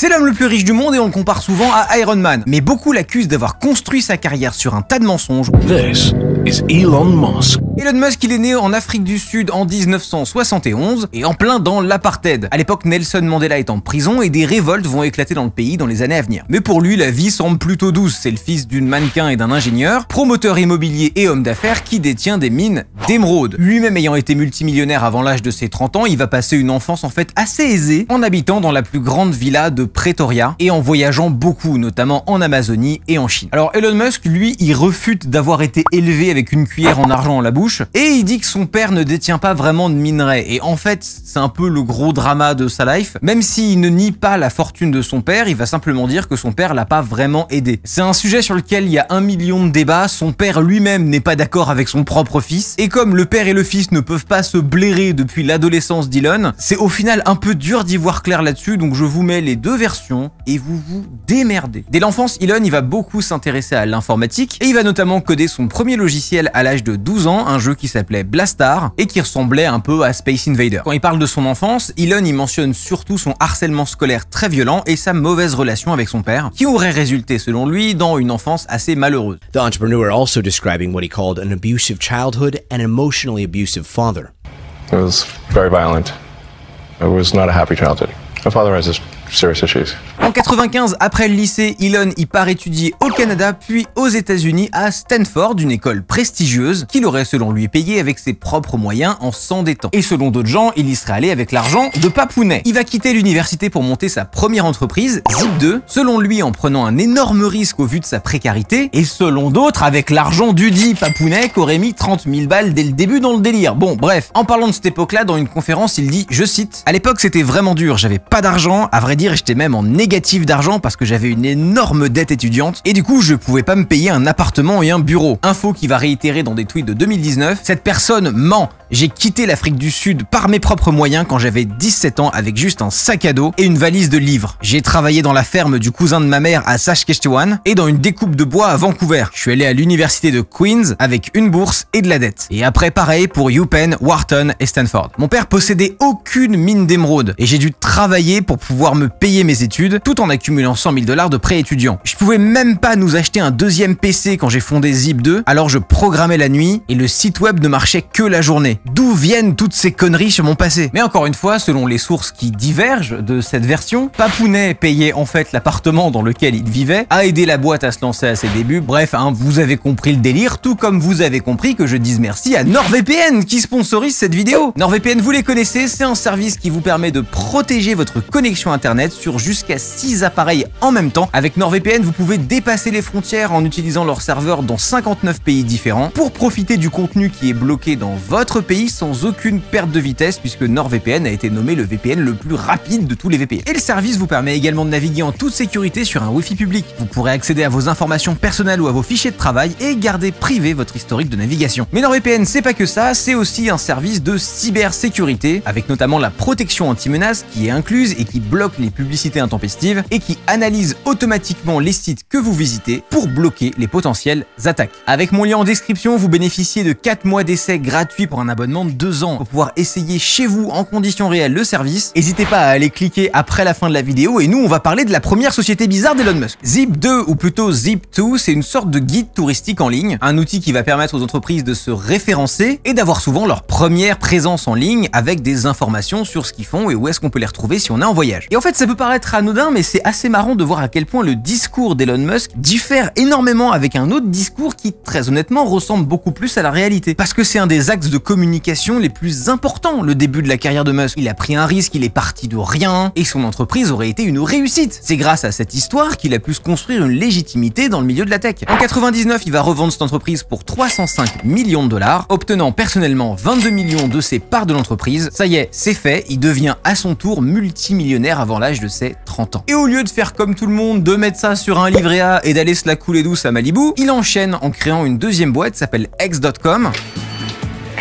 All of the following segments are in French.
C'est l'homme le plus riche du monde et on le compare souvent à Iron Man. Mais beaucoup l'accusent d'avoir construit sa carrière sur un tas de mensonges. This is Elon Musk. Elon Musk, il est né en Afrique du Sud en 1971 et en plein dans l'apartheid. À l'époque, Nelson Mandela est en prison et des révoltes vont éclater dans le pays dans les années à venir. Mais pour lui, la vie semble plutôt douce. C'est le fils d'une mannequin et d'un ingénieur, promoteur immobilier et homme d'affaires qui détient des mines d'émeraude. Lui-même ayant été multimillionnaire avant l'âge de ses 30 ans, il va passer une enfance en fait assez aisée en habitant dans la plus grande villa de Pretoria et en voyageant beaucoup, notamment en Amazonie et en Chine. Alors Elon Musk, lui, il refute d'avoir été élevé avec une cuillère en argent dans la bouche et il dit que son père ne détient pas vraiment de minerais. Et en fait, c'est un peu le gros drama de sa life. Même s'il ne nie pas la fortune de son père, il va simplement dire que son père l'a pas vraiment aidé. C'est un sujet sur lequel il y a 1 million de débats. Son père lui-même n'est pas d'accord avec son propre fils. Et comme le père et le fils ne peuvent pas se blairer depuis l'adolescence d'Elon, c'est au final un peu dur d'y voir clair là-dessus. Donc je vous mets les deux versions et vous vous démerdez. Dès l'enfance, Elon, il va beaucoup s'intéresser à l'informatique et il va notamment coder son premier logiciel à l'âge de 12 ans, un jeu qui s'appelait Blastar et qui ressemblait un peu à Space Invader. Quand il parle de son enfance, Elon y mentionne surtout son harcèlement scolaire très violent et sa mauvaise relation avec son père, qui aurait résulté selon lui dans une enfance assez malheureuse. The entrepreneur also describing what he called an abusive childhood and emotionally abusive father. It was very violent. It was not a happy childhood. My father has serious issues. En 95, après le lycée, Elon y part étudier au Canada puis aux États-Unis à Stanford, une école prestigieuse qu'il aurait selon lui payé avec ses propres moyens en s'endettant. Et selon d'autres gens, il y serait allé avec l'argent de Papounet. Il va quitter l'université pour monter sa première entreprise, Zip2, selon lui en prenant un énorme risque au vu de sa précarité, et selon d'autres avec l'argent du dit Papounet qu'aurait mis 30 000 balles dès le début dans le délire. Bon bref, en parlant de cette époque-là, dans une conférence, il dit, je cite, « À l'époque c'était vraiment dur, j'avais pas d'argent, à vrai dire j'étais même en négatif d'argent parce que j'avais une énorme dette étudiante et du coup je pouvais pas me payer un appartement et un bureau. » Info qui va réitérer dans des tweets de 2019. Cette personne ment. J'ai quitté l'Afrique du Sud par mes propres moyens quand j'avais 17 ans avec juste un sac à dos et une valise de livres. J'ai travaillé dans la ferme du cousin de ma mère à Saskatchewan et dans une découpe de bois à Vancouver. Je suis allé à l'université de Queens avec une bourse et de la dette. Et après pareil pour UPenn, Wharton et Stanford. Mon père possédait aucune mine d'émeraude et j'ai dû travailler pour pouvoir me payer mes études tout en accumulant 100 000 $ de prêts étudiants. Je pouvais même pas nous acheter un deuxième PC quand j'ai fondé Zip2, alors je programmais la nuit et le site web ne marchait que la journée. D'où viennent toutes ces conneries sur mon passé? Mais encore une fois, selon les sources qui divergent de cette version, Papounet payait en fait l'appartement dans lequel il vivait, a aidé la boîte à se lancer à ses débuts, bref, hein, vous avez compris le délire, tout comme vous avez compris que je dise merci à NordVPN qui sponsorise cette vidéo. NordVPN, vous les connaissez, c'est un service qui vous permet de protéger votre connexion internet sur jusqu'à 6 appareils en même temps. Avec NordVPN, vous pouvez dépasser les frontières en utilisant leur serveur dans 59 pays différents pour profiter du contenu qui est bloqué dans votre pays sans aucune perte de vitesse puisque NordVPN a été nommé le VPN le plus rapide de tous les VPN. Et le service vous permet également de naviguer en toute sécurité sur un Wi-Fi public. Vous pourrez accéder à vos informations personnelles ou à vos fichiers de travail et garder privé votre historique de navigation. Mais NordVPN, c'est pas que ça, c'est aussi un service de cybersécurité avec notamment la protection anti-menace qui est incluse et qui bloque les publicités intempestives et qui analyse automatiquement les sites que vous visitez pour bloquer les potentielles attaques. Avec mon lien en description, vous bénéficiez de 4 mois d'essai gratuit pour un abonnement de 2 ans pour pouvoir essayer chez vous en conditions réelles le service. N'hésitez pas à aller cliquer après la fin de la vidéo et nous on va parler de la première société bizarre d'Elon Musk. Zip2 ou plutôt Zip2, c'est une sorte de guide touristique en ligne, un outil qui va permettre aux entreprises de se référencer et d'avoir souvent leur première présence en ligne avec des informations sur ce qu'ils font et où est-ce qu'on peut les retrouver si on est en voyage. Et en fait ça peut paraître anodin mais c'est assez marrant de voir à quel point le discours d'Elon Musk diffère énormément avec un autre discours qui très honnêtement ressemble beaucoup plus à la réalité. Parce que c'est un des axes de communication les plus importants, le début de la carrière de Musk. Il a pris un risque, il est parti de rien et son entreprise aurait été une réussite. C'est grâce à cette histoire qu'il a pu se construire une légitimité dans le milieu de la tech. En 99, il va revendre cette entreprise pour 305 millions de $, obtenant personnellement 22 millions de ses parts de l'entreprise. Ça y est, c'est fait, il devient à son tour multimillionnaire avant l'âge de ses 30 ans. Et au lieu de faire comme tout le monde, de mettre ça sur un livret A et d'aller se la couler douce à Malibu, il enchaîne en créant une deuxième boîte qui s'appelle X.com.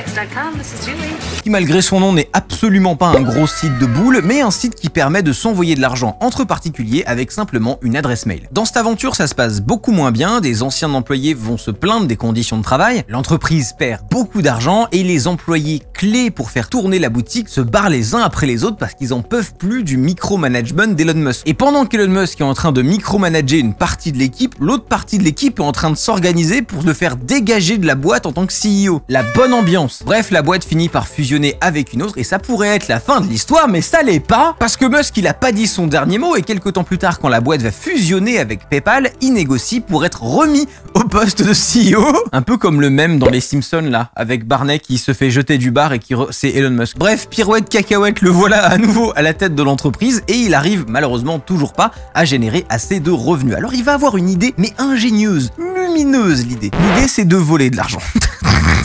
SpaceX.com, this is Julie. Qui malgré son nom n'est absolument pas un gros site de boule, mais un site qui permet de s'envoyer de l'argent entre particuliers avec simplement une adresse mail. Dans cette aventure, ça se passe beaucoup moins bien, des anciens employés vont se plaindre des conditions de travail, l'entreprise perd beaucoup d'argent et les employés clés pour faire tourner la boutique se barrent les uns après les autres parce qu'ils en peuvent plus du micromanagement d'Elon Musk. Et pendant qu'Elon Musk est en train de micromanager une partie de l'équipe, l'autre partie de l'équipe est en train de s'organiser pour le faire dégager de la boîte en tant que CEO. La bonne ambiance. Bref, la boîte finit par fusionner avec une autre et ça pourrait être la fin de l'histoire, mais ça l'est pas parce que Musk il a pas dit son dernier mot et quelques temps plus tard quand la boîte va fusionner avec PayPal, il négocie pour être remis au poste de CEO. Un peu comme le mème dans les Simpsons là, avec Barney qui se fait jeter du bar et c'est Elon Musk. Bref, pirouette cacahuète, le voilà à nouveau à la tête de l'entreprise et il arrive malheureusement toujours pas à générer assez de revenus. Alors il va avoir une idée, mais ingénieuse, lumineuse l'idée. L'idée c'est de voler de l'argent.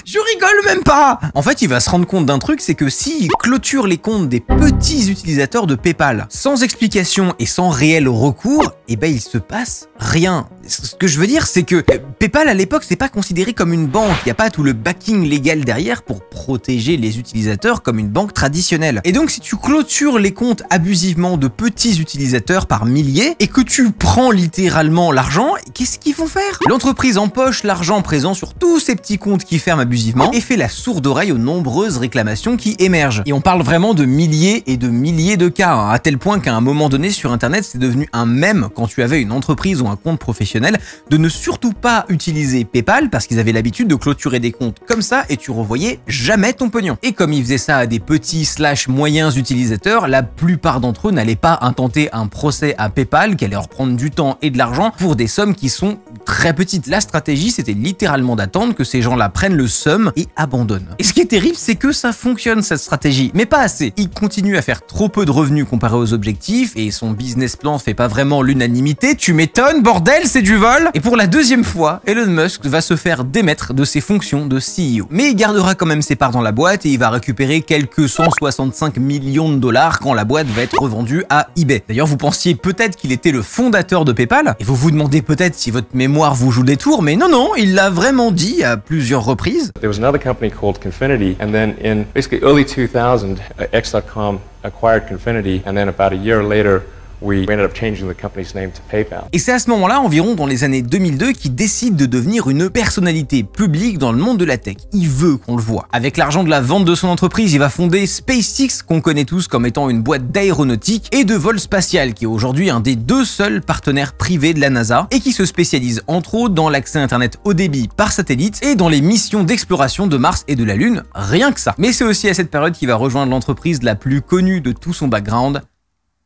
Je rigole même pas! En fait, il va se rendre compte d'un truc, c'est que s'il clôture les comptes des petits utilisateurs de PayPal sans explication et sans réel recours, eh ben il se passe rien. Ce que je veux dire, c'est que PayPal à l'époque, c'est pas considéré comme une banque. Il n'y a pas tout le backing légal derrière pour protéger les utilisateurs comme une banque traditionnelle. Et donc, si tu clôtures les comptes abusivement de petits utilisateurs par milliers et que tu prends littéralement l'argent, qu'est-ce qu'ils vont faire? L'entreprise empoche l'argent présent sur tous ces petits comptes qui ferment abusivement et fait la sourde oreille aux nombreuses réclamations qui émergent. Et on parle vraiment de milliers et de milliers de cas, hein, à tel point qu'à un moment donné sur Internet, c'est devenu un mème quand tu avais une entreprise ou un compte professionnel de ne surtout pas utiliser PayPal parce qu'ils avaient l'habitude de clôturer des comptes comme ça et tu revoyais jamais ton pognon. Et comme ils faisaient ça à des petits / moyens utilisateurs, la plupart d'entre eux n'allaient pas intenter un procès à PayPal qui allait leur prendre du temps et de l'argent pour des sommes qui sont très petites. La stratégie, c'était littéralement d'attendre que ces gens-là prennent le seum et abandonnent. Et ce qui est terrible, c'est que ça fonctionne cette stratégie, mais pas assez. Il continue à faire trop peu de revenus comparé aux objectifs et son business plan fait pas vraiment l'unanimité. Tu m'étonnes, bordel, c'est du vol. Et pour la deuxième fois, Elon Musk va se faire démettre de ses fonctions de CEO. Mais il gardera quand même ses parts dans la boîte et il va récupérer quelques 165 millions de dollars quand la boîte va être revendue à eBay. D'ailleurs, vous pensiez peut-être qu'il était le fondateur de PayPal et vous vous demandez peut-être si votre mémoire vous joue des tours, mais non, il l'a vraiment dit à plusieurs reprises. There was another company called Confinity, and then in basically early 2000, X.com acquired Confinity, and then about a year later, we ended up changing the company's name to PayPal. Et c'est à ce moment-là, environ dans les années 2002, qu'il décide de devenir une personnalité publique dans le monde de la tech. Il veut qu'on le voit. Avec l'argent de la vente de son entreprise, il va fonder SpaceX, qu'on connaît tous comme étant une boîte d'aéronautique et de vol spatial, qui est aujourd'hui un des 2 seuls partenaires privés de la NASA et qui se spécialise entre autres dans l'accès Internet haut débit par satellite et dans les missions d'exploration de Mars et de la Lune, rien que ça. Mais c'est aussi à cette période qu'il va rejoindre l'entreprise la plus connue de tout son background,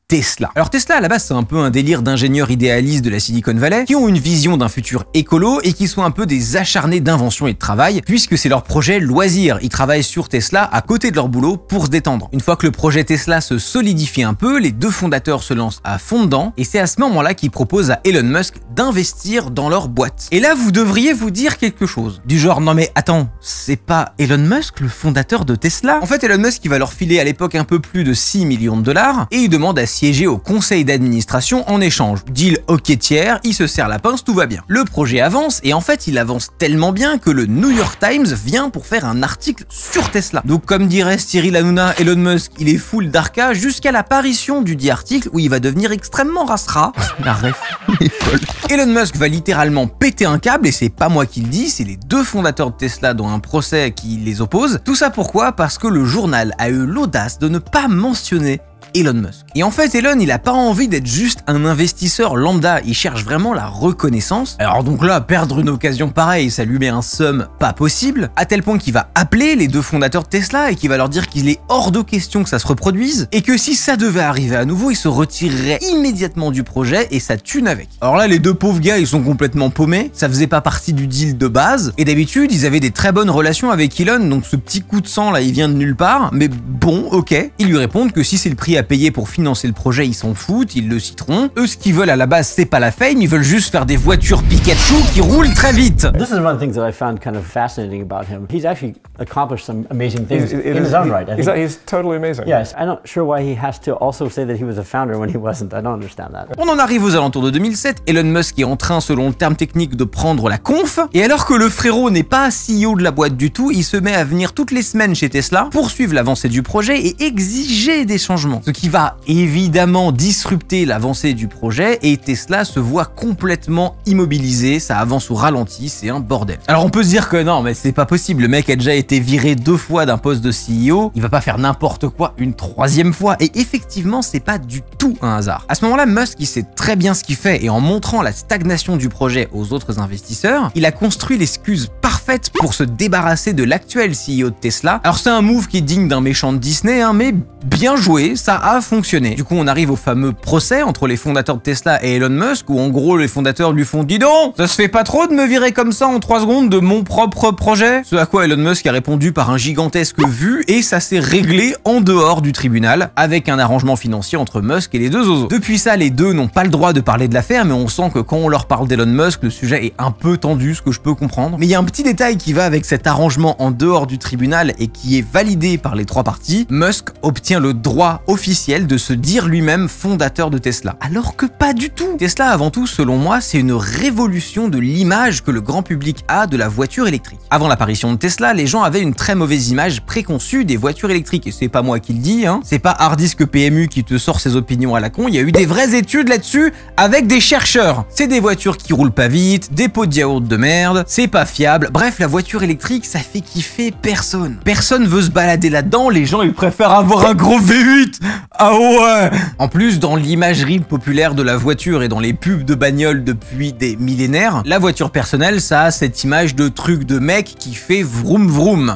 Tesla. Alors Tesla à la base c'est un peu un délire d'ingénieurs idéalistes de la Silicon Valley qui ont une vision d'un futur écolo et qui sont un peu des acharnés d'invention et de travail puisque c'est leur projet loisir. Ils travaillent sur Tesla à côté de leur boulot pour se détendre. Une fois que le projet Tesla se solidifie un peu, les 2 fondateurs se lancent à fond dedans et c'est à ce moment-là qu'ils proposent à Elon Musk d'investir dans leur boîte. Et là vous devriez vous dire quelque chose du genre non mais attends, c'est pas Elon Musk le fondateur de Tesla? En fait Elon Musk il va leur filer à l'époque un peu plus de 6 millions de dollars et il demande à siéger au conseil d'administration en échange. Deal ok tiers, il se serre la pince, tout va bien. Le projet avance et en fait il avance tellement bien que le New York Times vient pour faire un article sur Tesla. Donc comme dirait Cyril Hanouna, Elon Musk il est full d'arca jusqu'à l'apparition du dit article où il va devenir extrêmement rasera. La ref est folle. Elon Musk va littéralement péter un câble et c'est pas moi qui le dis, c'est les 2 fondateurs de Tesla dans un procès qui les oppose. Tout ça pourquoi? Parce que le journal a eu l'audace de ne pas mentionner Elon Musk. Et en fait, Elon, il a pas envie d'être juste un investisseur lambda, il cherche vraiment la reconnaissance. Alors donc là, perdre une occasion pareille, ça lui met un somme pas possible, à tel point qu'il va appeler les 2 fondateurs de Tesla et qu'il va leur dire qu'il est hors de question que ça se reproduise, et que si ça devait arriver à nouveau, il se retirerait immédiatement du projet et ça thune avec. Alors là, les 2 pauvres gars, ils sont complètement paumés, ça faisait pas partie du deal de base, et d'habitude, ils avaient des très bonnes relations avec Elon, donc ce petit coup de sang là, il vient de nulle part, mais bon, ok, ils lui répondent que si c'est le prix prix à payer pour financer le projet, ils s'en foutent, ils le citeront. Eux, ce qu'ils veulent à la base, c'est pas la fame, ils veulent juste faire des voitures Pikachu qui roulent très vite. This is one of the things that I found kind of fascinating about him. He's actually accomplished some amazing things in his own right. He's totally amazing. Yes, I'm not sure why he has to also say that he was a founder when he wasn't. I don't understand that. On en arrive aux alentours de 2007, Elon Musk est en train, selon le terme technique, de prendre la conf, et alors que le frérot n'est pas CEO de la boîte du tout, il se met à venir toutes les semaines chez Tesla pour suivre l'avancée du projet et exiger des changements. Ce qui va évidemment disrupter l'avancée du projet, et Tesla se voit complètement immobilisé, ça avance au ralenti, c'est un bordel. Alors on peut se dire que non, mais c'est pas possible, le mec a déjà été viré 2 fois d'un poste de CEO, il va pas faire n'importe quoi une 3e fois, et effectivement c'est pas du tout un hasard. À ce moment-là, Musk, il sait très bien ce qu'il fait, et en montrant la stagnation du projet aux autres investisseurs, il a construit l'excuse parfaite pour se débarrasser de l'actuel CEO de Tesla. Alors c'est un move qui est digne d'un méchant de Disney, hein, mais bien joué, ça a fonctionné. Du coup, on arrive au fameux procès entre les fondateurs de Tesla et Elon Musk, où en gros les fondateurs lui font « Dis donc, ça se fait pas trop de me virer comme ça en 3 secondes de mon propre projet ?» Ce à quoi Elon Musk a répondu par un gigantesque « vu » et ça s'est réglé en dehors du tribunal, avec un arrangement financier entre Musk et les deux oiseaux. Depuis ça, les deux n'ont pas le droit de parler de l'affaire, mais on sent que quand on leur parle d'Elon Musk, le sujet est un peu tendu, ce que je peux comprendre. Mais il y a un petit détail qui va avec cet arrangement en dehors du tribunal et qui est validé par les 3 parties. Musk obtient le droit officiel de se dire lui-même fondateur de Tesla. Alors que pas du tout. Tesla, avant tout, selon moi, c'est une révolution de l'image que le grand public a de la voiture électrique. Avant l'apparition de Tesla, les gens avaient une très mauvaise image préconçue des voitures électriques. Et c'est pas moi qui le dis, hein. C'est pas Hardisk PMU qui te sort ses opinions à la con. Il y a eu des vraies études là-dessus avec des chercheurs. C'est des voitures qui roulent pas vite, des pots de yaourt de merde, c'est pas fiable. Bref, la voiture électrique, ça fait kiffer personne. Personne veut se balader là-dedans, les gens ils préfèrent avoir un gros V8. Ah ouais. En plus, dans l'imagerie populaire de la voiture et dans les pubs de bagnoles depuis des millénaires, la voiture personnelle, ça a cette image de truc de mec qui fait vroom vroom.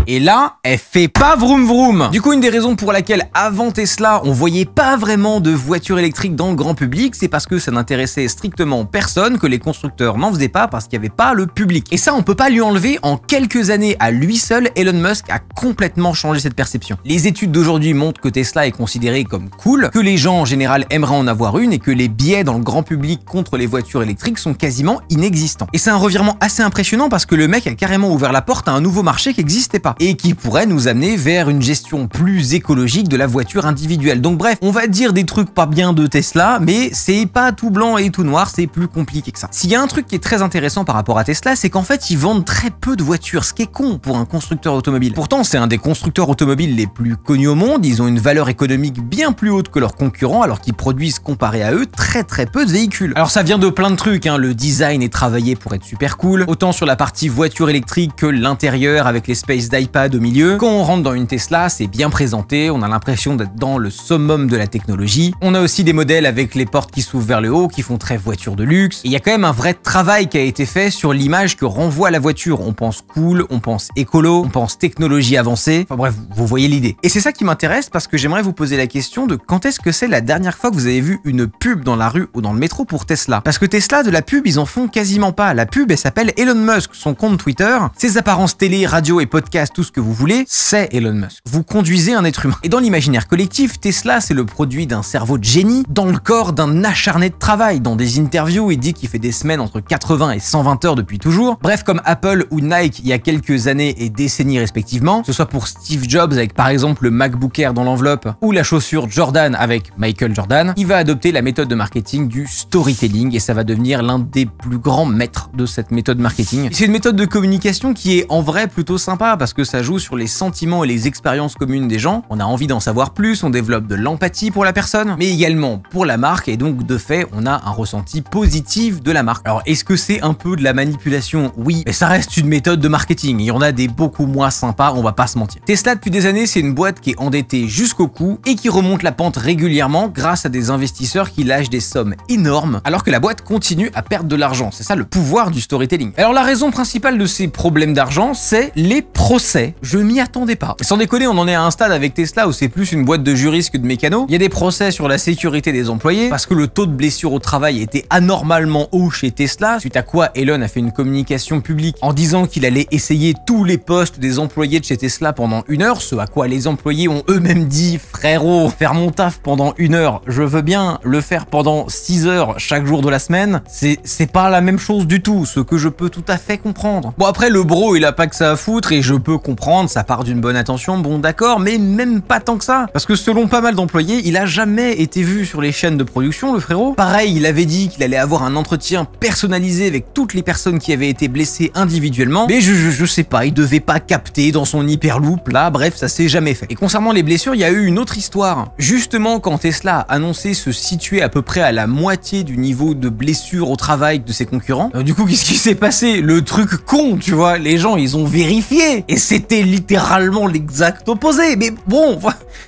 Et là, elle fait pas vroom vroom. Du coup, une des raisons pour laquelle avant Tesla, on voyait pas vraiment de voitures électriques dans le grand public, c'est parce que ça n'intéressait strictement personne, que les constructeurs n'en faisaient pas parce qu'il n'y avait pas le public. Et ça, on peut pas lui enlever. En quelques années, à lui seul, Elon Musk a complètement changé cette perception. Les études d'aujourd'hui montrent que Tesla est considéré comme cool, que les gens en général aimeraient en avoir une et que les biais dans le grand public contre les voitures électriques sont quasiment inexistants. Et c'est un revirement assez impressionnant parce que le mec a carrément ouvert la porte à un nouveau marché qui n'existait pas et qui pourrait nous amener vers une gestion plus écologique de la voiture individuelle. Donc bref, on va dire des trucs pas bien de Tesla, mais c'est pas tout blanc et tout noir, c'est plus compliqué que ça. S'il y a un truc qui est très intéressant par rapport à Tesla, c'est qu'en fait ils vendent très peu de voitures, ce qui est con pour un constructeur automobile. Pourtant c'est un des constructeurs automobiles les plus connus au monde, ils ont une valeur économique bien plus haute que leurs concurrents alors qu'ils produisent comparé à eux très peu de véhicules. Alors ça vient de plein de trucs, hein. Le design est travaillé pour être super cool, autant sur la partie voiture électrique que l'intérieur avec les spaces d'iPad au milieu. Quand on rentre dans une Tesla, c'est bien présenté, on a l'impression d'être dans le summum de la technologie. On a aussi des modèles avec les portes qui s'ouvrent vers le haut, qui font très voiture de luxe. Et il y a quand même un vrai travail qui a été fait sur l'image que renvoie la voiture. On pense cool, on pense écolo, on pense technologie avancée. Enfin bref, vous voyez l'idée. Et c'est ça qui m'intéresse parce que j'aimerais vous poser la question de quand est-ce que c'est la dernière fois que vous avez vu une pub dans la rue ou dans le métro pour Tesla. Parce que Tesla, de la pub, ils en font quasiment pas. La pub, elle s'appelle Elon Musk. Son compte Twitter, ses apparences télé, radio et podcast, tout ce que vous voulez, c'est Elon Musk. Vous conduisez un être humain. Et dans l'imaginaire collectif, Tesla, c'est le produit d'un cerveau de génie dans le corps d'un acharné de travail. Dans des interviews, il dit qu'il fait des semaines entre 80 et 120 heures depuis toujours. Bref, comme Apple ou Nike il y a quelques années et décennies respectivement, que ce soit pour Steve Jobs avec par exemple le MacBook Air dans l'enveloppe ou la chaussure Jordan avec Michael Jordan, il va adopter la méthode de marketing du storytelling et ça va devenir l'un des plus grands maîtres de cette méthode marketing. C'est une méthode de communication qui est en vrai plutôt sympa parce que ça joue sur les sentiments et les expériences communes des gens. On a envie d'en savoir plus, on développe de l'empathie pour la personne, mais également pour la marque et donc de fait, on a un ressenti positif de la marque. Alors est-ce que c'est un peu de la manipulation? Oui, mais ça reste une méthode de marketing. Il y en a des beaucoup moins sympas, on va pas se mentir. Tesla depuis des années, c'est une boîte qui est endettée jusqu'au cou et qui remonte la pente régulièrement grâce à des investisseurs qui lâchent des sommes énormes alors que la boîte continue à perdre de l'argent. C'est ça le pouvoir du storytelling. Alors la raison principale de ces problèmes d'argent, c'est les procès, je m'y attendais pas. Sans déconner, on en est à un stade avec Tesla où c'est plus une boîte de juristes que de mécanos. Il y a des procès sur la sécurité des employés parce que le taux de blessure au travail était anormalement haut chez Tesla, suite à quoi Elon a fait une communication publique en disant qu'il allait essayer tous les postes des employés de chez Tesla pendant 1 heure, ce à quoi les employés ont eux-mêmes dit « Frérot, faire mon taf pendant 1 heure, je veux bien le faire pendant 6 heures chaque jour de la semaine, c'est pas la même chose du tout, ce que je peux tout à fait comprendre. » Bon après, le bro, il a pas que ça à foutre et je peux comprendre, ça part d'une bonne intention, bon d'accord, mais même pas tant que ça. Parce que selon pas mal d'employés, il a jamais été vu sur les chaînes de production, le frérot. Pareil, il avait dit qu'il allait avoir un entretien personnalisé avec toutes les personnes qui avaient été blessées individuellement, mais je sais pas, il devait pas capter dans son hyperloop, là, bref, ça s'est jamais fait. Et concernant les blessures, il y a eu une autre histoire. Justement, quand Tesla a annoncé se situer à peu près à la moitié du niveau de blessure au travail de ses concurrents, du coup, qu'est-ce qui s'est passé? Le truc con, tu vois, les gens, ils ont vérifié, et c'était littéralement l'exact opposé. Mais bon,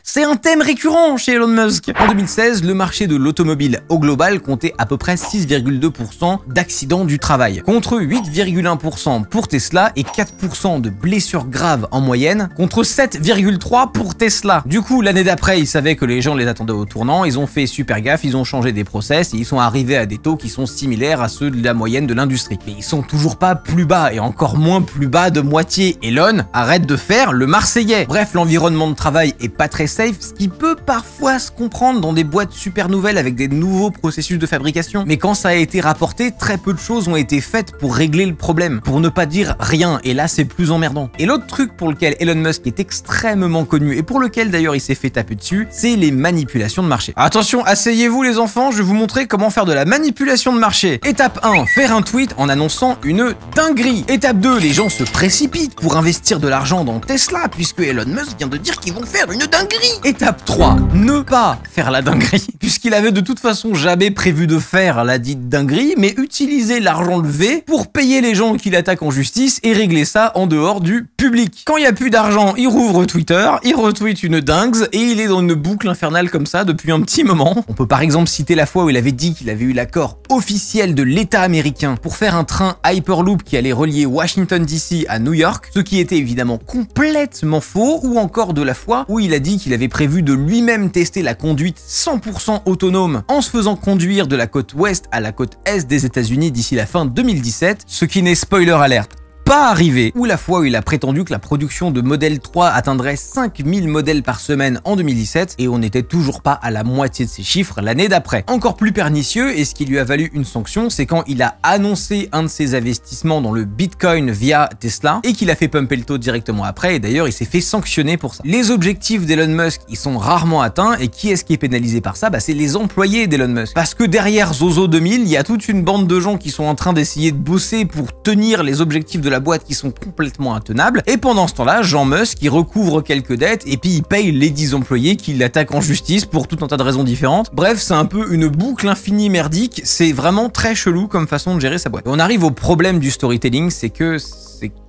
c'est un thème récurrent chez Elon Musk. En 2016, le marché de l'automobile au global comptait à peu près 6,2% d'accidents du travail, contre 8,1% pour Tesla et 4% de blessures graves en moyenne, contre 7,3% pour Tesla. Du coup, l'année d'après, ils savaient que les gens les attendaient au tournant, ils ont fait super gaffe, ils ont changé des process et ils sont arrivés à des taux qui sont similaires à ceux de la moyenne de l'industrie. Mais ils sont toujours pas plus bas et encore moins plus bas de moitié. Elon, arrête de faire le Marseillais. Bref, l'environnement de travail est pas très safe, ce qui peut parfois se comprendre dans des boîtes super nouvelles avec des nouveaux processus de fabrication. Mais quand ça a été rapporté, très peu de choses ont été faites pour régler le problème, pour ne pas dire rien, et là c'est plus emmerdant. Et l'autre truc pour lequel Elon Musk est extrêmement connu, et pour lequel d'ailleurs il s'est fait taper dessus, c'est les manipulations de marché. Attention, asseyez-vous les enfants, je vais vous montrer comment faire de la manipulation de marché. Étape 1, faire un tweet en annonçant une dinguerie. Étape 2, les gens se précipitent pour investir de l'argent dans Tesla, puisque Elon Musk vient de dire qu'ils vont faire une dinguerie. Étape 3, ne pas faire la dinguerie, puisqu'il avait de toute façon jamais prévu de faire la dite dinguerie, mais utiliser l'argent levé pour payer les gens qu'il attaque en justice et régler ça en dehors du public. Quand il n'y a plus d'argent, il rouvre Twitter, il retweet une dingue et il est dans une boucle infernale comme ça depuis un petit moment. On peut par exemple citer la fois où il avait dit qu'il avait eu l'accord officiel de l'État américain pour faire un train Hyperloop qui allait relier Washington DC à New York, ce qui était évidemment complètement faux, ou encore de la fois où il a dit qu'il avait prévu de lui-même tester la conduite 100% autonome en se faisant conduire de la côte ouest à la côte est des États-Unis d'ici la fin 2017, ce qui n'est spoiler alert pas arrivé, ou la fois où il a prétendu que la production de Model 3 atteindrait 5000 modèles par semaine en 2017 et on n'était toujours pas à la moitié de ces chiffres l'année d'après. Encore plus pernicieux, et ce qui lui a valu une sanction, c'est quand il a annoncé un de ses investissements dans le Bitcoin via Tesla et qu'il a fait pumper le taux directement après, et d'ailleurs il s'est fait sanctionner pour ça. Les objectifs d'Elon Musk, ils sont rarement atteints, et qui est-ce qui est pénalisé par ça? C'est les employés d'Elon Musk. Parce que derrière Zozo 2000, il y a toute une bande de gens qui sont en train d'essayer de bosser pour tenir les objectifs de la boîte qui sont complètement intenables, et pendant ce temps-là, Jean Musk il recouvre quelques dettes et puis il paye les 10 employés qui l'attaquent en justice pour tout un tas de raisons différentes. Bref, c'est un peu une boucle infinie merdique, c'est vraiment très chelou comme façon de gérer sa boîte. Et on arrive au problème du storytelling, c'est que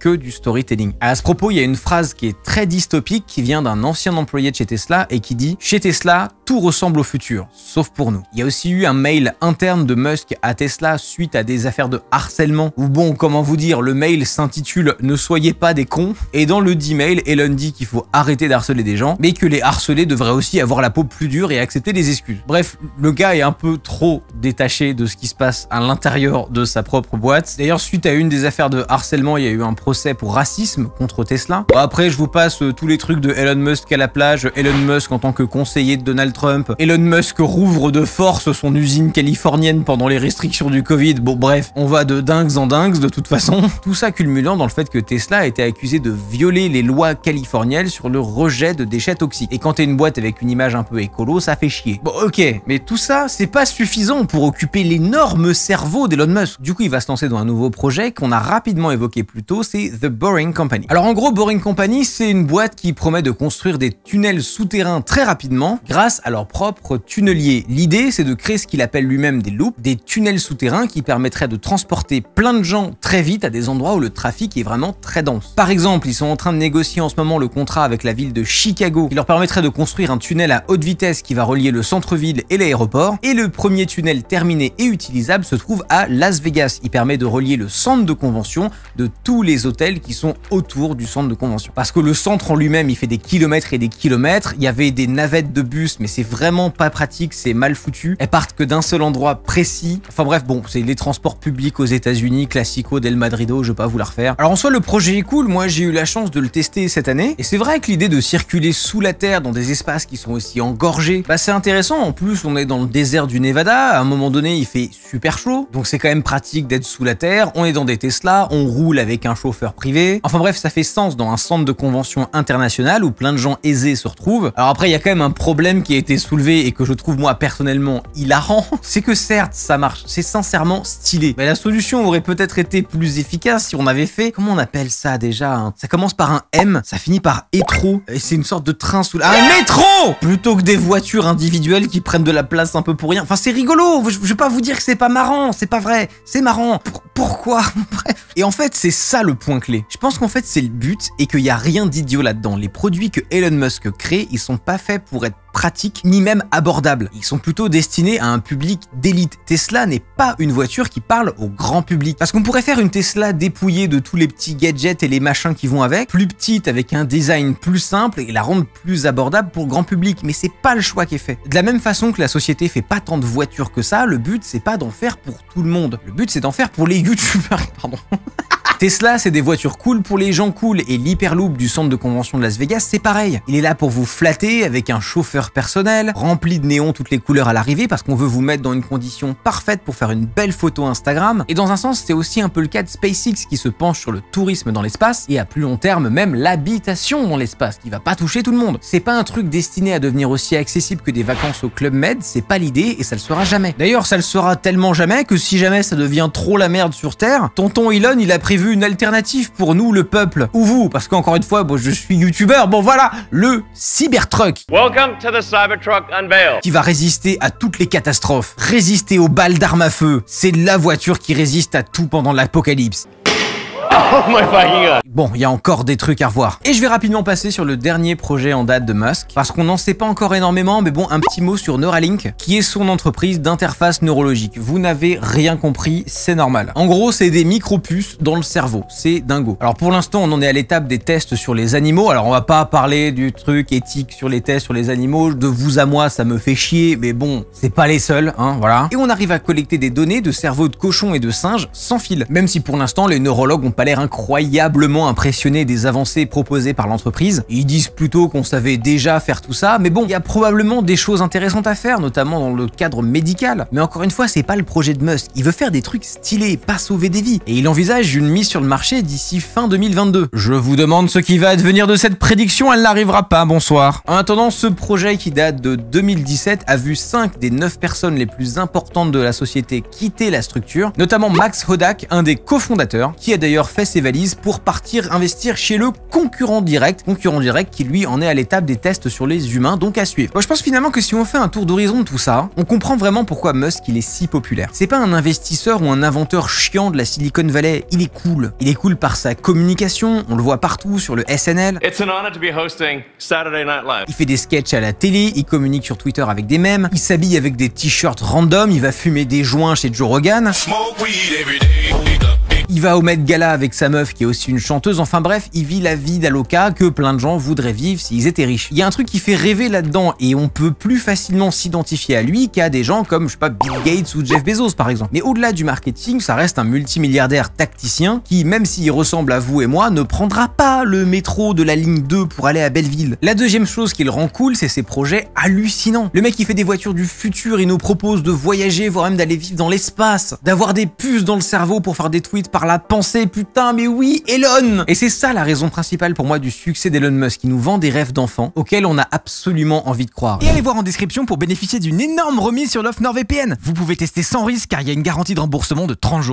du storytelling. À ce propos, il y a une phrase qui est très dystopique qui vient d'un ancien employé de chez Tesla et qui dit « Chez Tesla, tout ressemble au futur, sauf pour nous ». Il y a aussi eu un mail interne de Musk à Tesla suite à des affaires de harcèlement, où bon, comment vous dire, le mail s'intitule « Ne soyez pas des cons » et dans le dit mail, Elon dit qu'il faut arrêter d'harceler des gens, mais que les harcelés devraient aussi avoir la peau plus dure et accepter des excuses. Bref, le gars est un peu trop détaché de ce qui se passe à l'intérieur de sa propre boîte. D'ailleurs, suite à une des affaires de harcèlement, il y a eu un procès pour racisme contre Tesla. Bon, après, je vous passe tous les trucs de Elon Musk à la plage, Elon Musk en tant que conseiller de Donald Trump, Elon Musk rouvre de force son usine californienne pendant les restrictions du Covid. Bon, bref, on va de dingues en dingues de toute façon. Tout ça culminant dans le fait que Tesla a été accusé de violer les lois californiennes sur le rejet de déchets toxiques. Et quand t'es une boîte avec une image un peu écolo, ça fait chier. Bon, ok, mais tout ça, c'est pas suffisant pour occuper l'énorme cerveau d'Elon Musk. Du coup, il va se lancer dans un nouveau projet qu'on a rapidement évoqué plus tôt, c'est The Boring Company. Alors en gros, Boring Company, c'est une boîte qui promet de construire des tunnels souterrains très rapidement grâce à leur propre tunnelier. L'idée, c'est de créer ce qu'il appelle lui-même des loops, des tunnels souterrains qui permettraient de transporter plein de gens très vite à des endroits où le trafic est vraiment très dense. Par exemple, ils sont en train de négocier en ce moment le contrat avec la ville de Chicago qui leur permettrait de construire un tunnel à haute vitesse qui va relier le centre-ville et l'aéroport, et le premier tunnel terminé et utilisable se trouve à Las Vegas. Il permet de relier le centre de convention de tout tous les hôtels qui sont autour du centre de convention. Parce que le centre en lui-même, il fait des kilomètres et des kilomètres. Il y avait des navettes de bus, mais c'est vraiment pas pratique, c'est mal foutu. Elles partent que d'un seul endroit précis. Enfin bref, bon, c'est les transports publics aux États-Unis, classico del Madrido, je vais pas vous la refaire. Alors en soi, le projet est cool. Moi, j'ai eu la chance de le tester cette année. Et c'est vrai que l'idée de circuler sous la terre dans des espaces qui sont aussi engorgés, bah c'est intéressant. En plus, on est dans le désert du Nevada. À un moment donné, il fait super chaud. Donc c'est quand même pratique d'être sous la terre. On est dans des Tesla, on roule avec un chauffeur privé. Enfin bref, ça fait sens dans un centre de convention international où plein de gens aisés se retrouvent. Alors après, il y a quand même un problème qui a été soulevé et que je trouve moi personnellement hilarant. C'est que certes, ça marche. C'est sincèrement stylé. Mais la solution aurait peut-être été plus efficace si on avait fait... Comment on appelle ça déjà hein? Ça commence par un M, ça finit par étro. Et c'est une sorte de train sous la... Un métro! Plutôt que des voitures individuelles qui prennent de la place un peu pour rien. Enfin, c'est rigolo. Je vais pas vous dire que c'est pas marrant. C'est pas vrai. C'est marrant. Pourquoi? Bref. Et en fait, c'est ça le point clé. Je pense qu'en fait, c'est le but et qu'il y a rien d'idiot là-dedans. Les produits que Elon Musk crée, ils sont pas faits pour être pratiques ni même abordables. Ils sont plutôt destinés à un public d'élite. Tesla n'est pas une voiture qui parle au grand public. Parce qu'on pourrait faire une Tesla dépouillée de tous les petits gadgets et les machins qui vont avec, plus petite avec un design plus simple et la rendre plus abordable pour le grand public. Mais c'est pas le choix qui est fait. De la même façon que la société fait pas tant de voitures que ça, le but c'est pas d'en faire pour tout le monde. Le but c'est d'en faire pour les youtubeurs. Pardon. Tesla, c'est des voitures cool pour les gens cool et l'Hyperloop du centre de convention de Las Vegas, c'est pareil. Il est là pour vous flatter avec un chauffeur personnel, rempli de néons toutes les couleurs à l'arrivée parce qu'on veut vous mettre dans une condition parfaite pour faire une belle photo Instagram. Et dans un sens, c'est aussi un peu le cas de SpaceX qui se penche sur le tourisme dans l'espace et à plus long terme même l'habitation dans l'espace qui va pas toucher tout le monde. C'est pas un truc destiné à devenir aussi accessible que des vacances au Club Med, c'est pas l'idée et ça le sera jamais. D'ailleurs, ça le sera tellement jamais que si jamais ça devient trop la merde sur Terre, tonton Elon, il a prévu une alternative pour nous, le peuple, ou vous, parce qu'encore une fois, bon, je suis youtubeur, bon voilà, le Cybertruck. Welcome to the Cybertruck unveil. Qui va résister à toutes les catastrophes, résister aux balles d'armes à feu. C'est la voiture qui résiste à tout pendant l'apocalypse. Oh my fucking god. Bon, il y a encore des trucs à revoir. Et je vais rapidement passer sur le dernier projet en date de Musk, parce qu'on n'en sait pas encore énormément, mais bon, un petit mot sur Neuralink, qui est son entreprise d'interface neurologique. Vous n'avez rien compris, c'est normal. En gros, c'est des micro-puces dans le cerveau, c'est dingo. Alors pour l'instant, on en est à l'étape des tests sur les animaux, alors on va pas parler du truc éthique sur les tests sur les animaux, de vous à moi, ça me fait chier, mais bon, c'est pas les seuls, hein, voilà. Et on arrive à collecter des données de cerveaux de cochons et de singes sans fil, même si pour l'instant, les neurologues ont pas l'air incroyablement impressionnés des avancées proposées par l'entreprise. Ils disent plutôt qu'on savait déjà faire tout ça, mais bon, il y a probablement des choses intéressantes à faire, notamment dans le cadre médical. Mais encore une fois, c'est pas le projet de Musk. Il veut faire des trucs stylés, pas sauver des vies. Et il envisage une mise sur le marché d'ici fin 2022. Je vous demande ce qui va advenir de cette prédiction, elle n'arrivera pas, bonsoir. En attendant, ce projet qui date de 2017 a vu 5 des 9 personnes les plus importantes de la société quitter la structure, notamment Max Hodak, un des cofondateurs, qui a d'ailleurs fait ses valises pour partir investir chez le concurrent direct qui lui en est à l'étape des tests sur les humains, donc à suivre. Moi, je pense finalement que si on fait un tour d'horizon de tout ça, on comprend vraiment pourquoi Musk il est si populaire. C'est pas un investisseur ou un inventeur chiant de la Silicon Valley, il est cool. Il est cool par sa communication, on le voit partout sur le SNL. It's an honor to be hosting Saturday Night Live. Il fait des sketchs à la télé, il communique sur Twitter avec des mèmes, il s'habille avec des t-shirts random, il va fumer des joints chez Joe Rogan. Il va au Met Gala avec sa meuf qui est aussi une chanteuse, enfin bref, il vit la vie d'Aloca que plein de gens voudraient vivre s'ils étaient riches. Il y a un truc qui fait rêver là-dedans et on peut plus facilement s'identifier à lui qu'à des gens comme, je sais pas, Bill Gates ou Jeff Bezos par exemple. Mais au-delà du marketing, ça reste un multimilliardaire tacticien qui, même s'il ressemble à vous et moi, ne prendra pas le métro de la ligne 2 pour aller à Belleville. La deuxième chose qui le rend cool, c'est ses projets hallucinants. Le mec il fait des voitures du futur, il nous propose de voyager, voire même d'aller vivre dans l'espace, d'avoir des puces dans le cerveau pour faire des tweets par la pensée, putain mais oui, Elon! Et c'est ça la raison principale pour moi du succès d'Elon Musk, qui nous vend des rêves d'enfants auxquels on a absolument envie de croire. Et allez voir en description pour bénéficier d'une énorme remise sur l'offre NordVPN. Vous pouvez tester sans risque car il y a une garantie de remboursement de 30 jours.